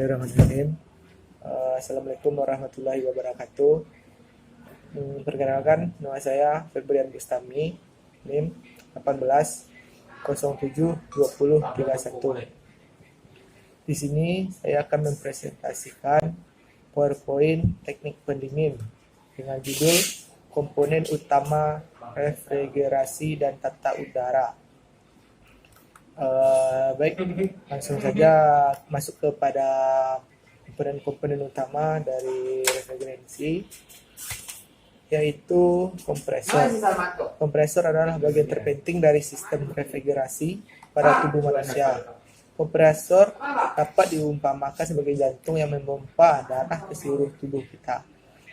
Bismillahirrahmanirrahim. Assalamualaikum warahmatullahi wabarakatuh. Perkenalkan, nama saya Febrian Bustami, NIM 18072031. Di sini saya akan mempresentasikan PowerPoint teknik pendingin dengan judul komponen utama refrigerasi dan tata udara. Baik, langsung saja masuk kepada komponen-komponen utama dari refrigerasi, yaitu kompresor. Kompresor adalah bagian terpenting dari sistem refrigerasi pada tubuh manusia. Kompresor dapat diumpamakan sebagai jantung yang memompa darah ke seluruh tubuh kita.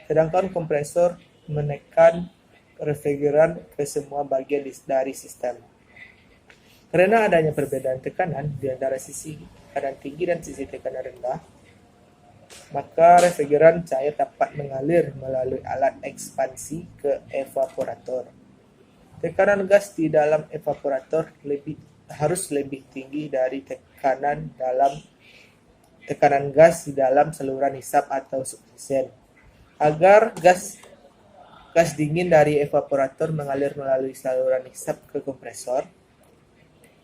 Sedangkan kompresor menekan refrigeran ke semua bagian dari sistem. Karena adanya perbedaan tekanan di antara sisi tekanan tinggi dan sisi tekanan rendah, maka refrigeran cair dapat mengalir melalui alat ekspansi ke evaporator. Tekanan gas di dalam evaporator harus lebih tinggi dari tekanan gas di dalam saluran hisap atau suksesen. Agar gas dingin dari evaporator mengalir melalui saluran hisap ke kompresor.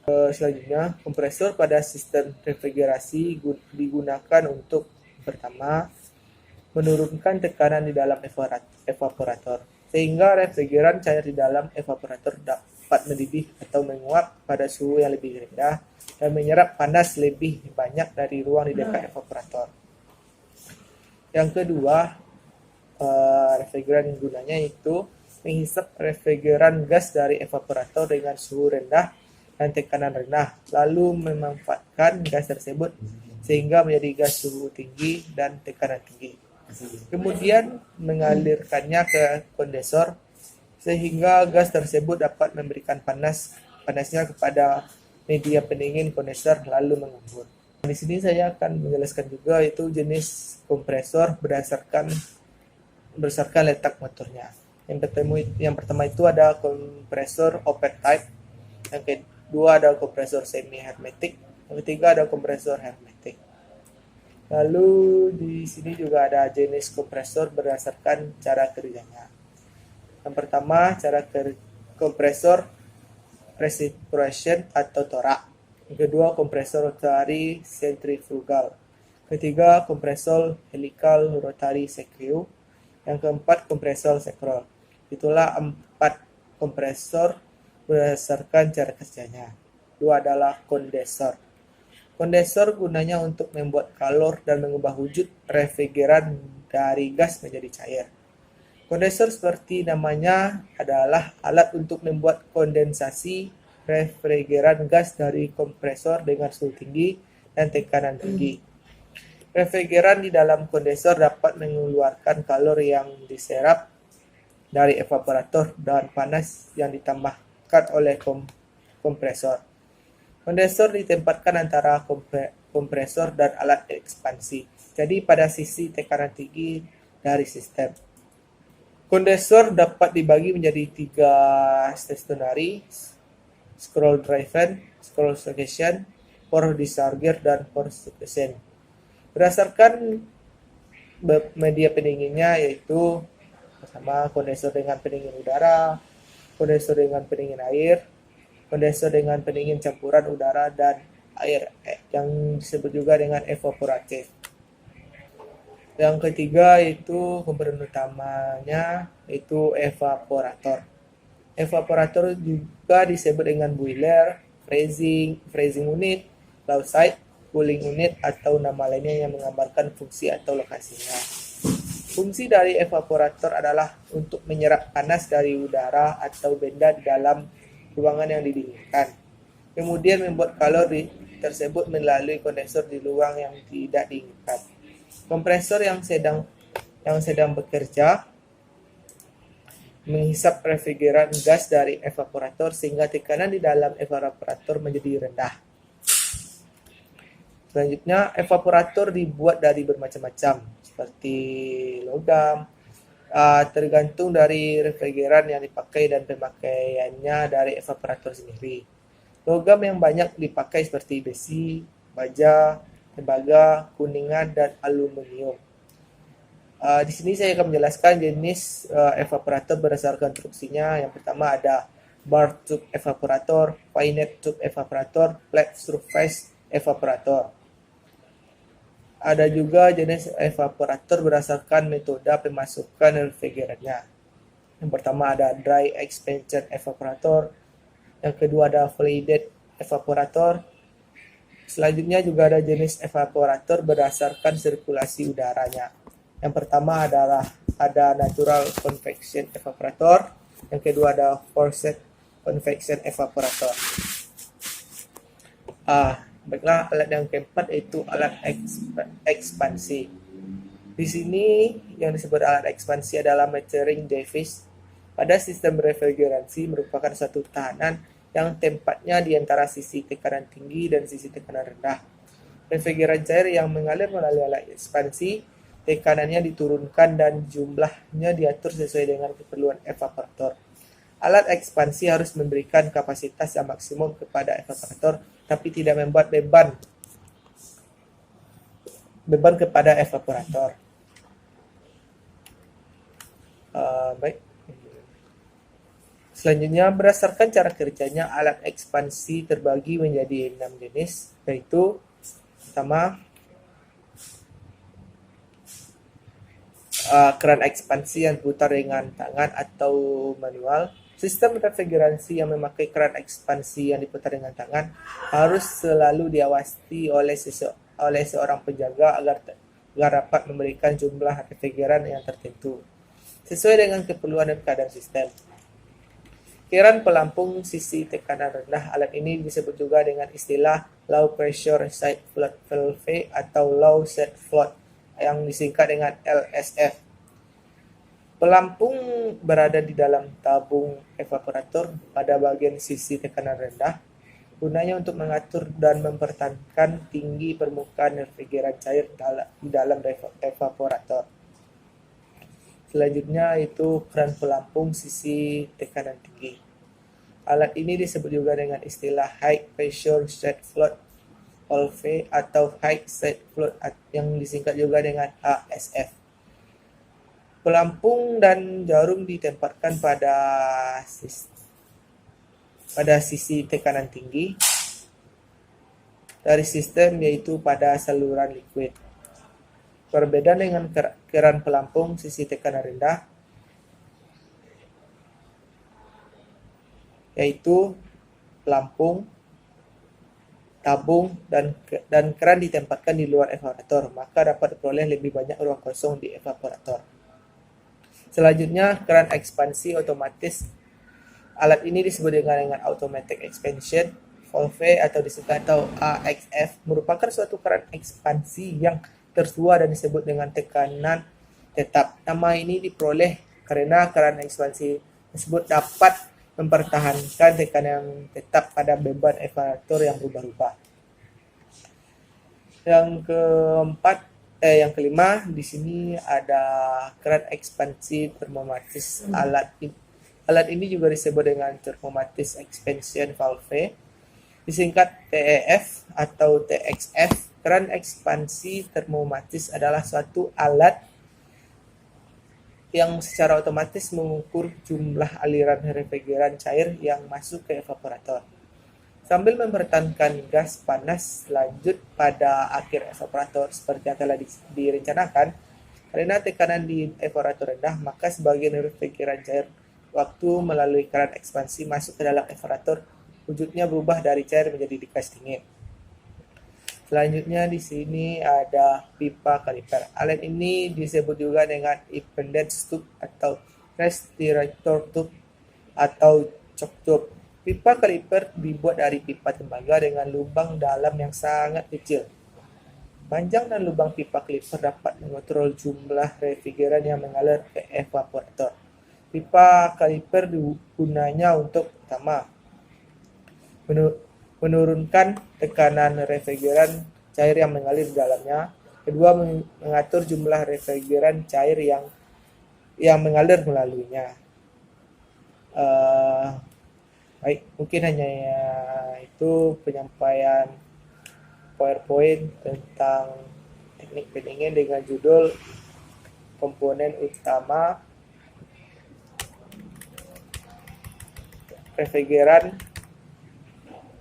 Selanjutnya, kompresor pada sistem refrigerasi digunakan untuk pertama, menurunkan tekanan di dalam evaporator, sehingga refrigeran cair di dalam evaporator dapat mendidih atau menguap pada suhu yang lebih rendah dan menyerap panas lebih banyak dari ruang di dekat evaporator. Yang kedua, refrigeran gunanya itu menghisap refrigeran gas dari evaporator dengan suhu rendah dan tekanan rendah, lalu memanfaatkan gas tersebut sehingga menjadi gas suhu tinggi dan tekanan tinggi. Kemudian mengalirkannya ke kondensor sehingga gas tersebut dapat memberikan panasnya kepada media pendingin kondensor lalu mengembun. Di sini saya akan menjelaskan juga itu jenis kompresor berdasarkan letak motornya. Yang pertama itu ada kompresor open type, yang kedua ada kompresor semi hermetik, yang ketiga ada kompresor hermetik. Lalu di sini juga ada jenis kompresor berdasarkan cara kerjanya. Yang pertama, cara kompresor precipitation atau torak. Yang kedua, kompresor rotary centrifugal. Ketiga, kompresor helical rotary screw. Yang keempat, kompresor scroll. Itulah 4 kompresor berdasarkan cara kerjanya. Dua adalah kondensor. Kondensor gunanya untuk membuat kalor dan mengubah wujud refrigeran dari gas menjadi cair. Kondensor seperti namanya adalah alat untuk membuat kondensasi refrigeran gas dari kompresor dengan suhu tinggi dan tekanan tinggi. Refrigeran di dalam kondensor dapat mengeluarkan kalor yang diserap dari evaporator dan panas yang ditambahkan oleh kompresor. Kondensor ditempatkan antara kompresor dan alat ekspansi, jadi pada sisi tekanan tinggi dari sistem. Kondensor dapat dibagi menjadi 3 stationary, scroll driven, scroll succession, pour discharger, dan pour succession. Berdasarkan media pendinginnya, yaitu pertama kondensor dengan pendingin udara, kondensor dengan pendingin air, kondensor dengan pendingin campuran udara dan air yang disebut juga dengan evaporatif. Yang ketiga itu komponen utamanya yaitu evaporator. Evaporator juga disebut dengan boiler, freezing unit, low side, cooling unit atau nama lainnya yang menggambarkan fungsi atau lokasinya. Fungsi dari evaporator adalah untuk menyerap panas dari udara atau benda di dalam ruangan yang didinginkan. Kemudian membuat kalor tersebut melalui kondensor di ruang yang tidak diinginkan. Kompresor yang sedang bekerja menghisap refrigeran gas dari evaporator sehingga tekanan di dalam evaporator menjadi rendah. Selanjutnya, evaporator dibuat dari bermacam-macam seperti logam, tergantung dari refrigeran yang dipakai dan pemakaiannya dari evaporator sendiri. Logam yang banyak dipakai seperti besi, baja, tembaga, kuningan, dan aluminium. Di sini saya akan menjelaskan jenis evaporator berdasarkan konstruksinya. Yang pertama ada bar tube evaporator, finite tube evaporator, flat surface evaporator. Ada juga jenis evaporator berdasarkan metode pemasukan refrigerannya. Yang pertama ada dry expansion evaporator, yang kedua ada fluided evaporator. Selanjutnya juga ada jenis evaporator berdasarkan sirkulasi udaranya. Yang pertama adalah ada natural convection evaporator, yang kedua ada forced convection evaporator. Baiklah, alat yang keempat yaitu alat ekspansi. Di sini yang disebut alat ekspansi adalah metering device. Pada sistem refrigerasi merupakan suatu tahanan yang tempatnya di antara sisi tekanan tinggi dan sisi tekanan rendah. Refrigeran cair yang mengalir melalui alat ekspansi, tekanannya diturunkan dan jumlahnya diatur sesuai dengan keperluan evaporator. Alat ekspansi harus memberikan kapasitas yang maksimum kepada evaporator, tapi tidak membuat beban kepada evaporator. Baik. Selanjutnya, berdasarkan cara kerjanya, alat ekspansi terbagi menjadi 6 jenis, yaitu pertama, keran ekspansi yang diputar dengan tangan atau manual. Sistem refrigerasi yang memakai keran ekspansi yang diputar dengan tangan harus selalu diawasi oleh seorang penjaga agar dapat memberikan jumlah refrigeran yang tertentu sesuai dengan keperluan dan keadaan sistem. Keran pelampung sisi tekanan rendah. Alat ini disebut juga dengan istilah low pressure side float valve atau low set float yang disingkat dengan LSF. Pelampung berada di dalam tabung evaporator pada bagian sisi tekanan rendah. Gunanya untuk mengatur dan mempertahankan tinggi permukaan refrigeran cair di dalam evaporator. Selanjutnya itu keran pelampung sisi tekanan tinggi. Alat ini disebut juga dengan istilah high pressure side float valve atau high side float yang disingkat juga dengan HSF. Pelampung dan jarum ditempatkan pada sisi tekanan tinggi dari sistem, yaitu pada saluran liquid. Perbedaan dengan keran pelampung sisi tekanan rendah, yaitu pelampung, tabung, dan keran ditempatkan di luar evaporator, maka dapat diperoleh lebih banyak ruang kosong di evaporator. Selanjutnya, keran ekspansi otomatis. Alat ini disebut dengan automatic expansion valve atau disingkat atau AXF, merupakan suatu keran ekspansi yang tertua dan disebut dengan tekanan tetap. Nama ini diperoleh karena keran ekspansi tersebut dapat mempertahankan tekanan tetap pada beban evaporator yang berubah-ubah. Yang kelima, di sini ada keran ekspansi termomatis. Alat ini juga disebut dengan thermomatis expansion valve, disingkat TEF atau TXF. Keran ekspansi termomatis adalah suatu alat yang secara otomatis mengukur jumlah aliran refrigeran cair yang masuk ke evaporator sambil mempertahankan gas panas lanjut pada akhir evaporator seperti yang telah direncanakan. Karena tekanan di evaporator rendah, maka sebagian refrigeran cair waktu melalui keran ekspansi masuk ke dalam evaporator, wujudnya berubah dari cair menjadi gas dingin. Selanjutnya di sini ada pipa kaliper. Alat ini disebut juga dengan appendage tube atau respirator tube atau choke tube. Pipa kaliper dibuat dari pipa tembaga dengan lubang dalam yang sangat kecil. Panjang dan lubang pipa kaliper dapat mengontrol jumlah refrigeran yang mengalir ke evaporator. Pipa kaliper gunanya untuk pertama, menurunkan tekanan refrigeran cair yang mengalir di dalamnya. Kedua, mengatur jumlah refrigeran cair yang mengalir melaluinya. Baik, mungkin hanya itu penyampaian PowerPoint tentang teknik pendingin dengan judul komponen utama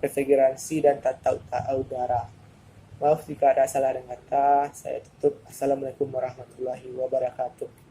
refrigeransi dan tata udara. Maaf jika ada salah dan kata. Saya tutup. Assalamualaikum warahmatullahi wabarakatuh.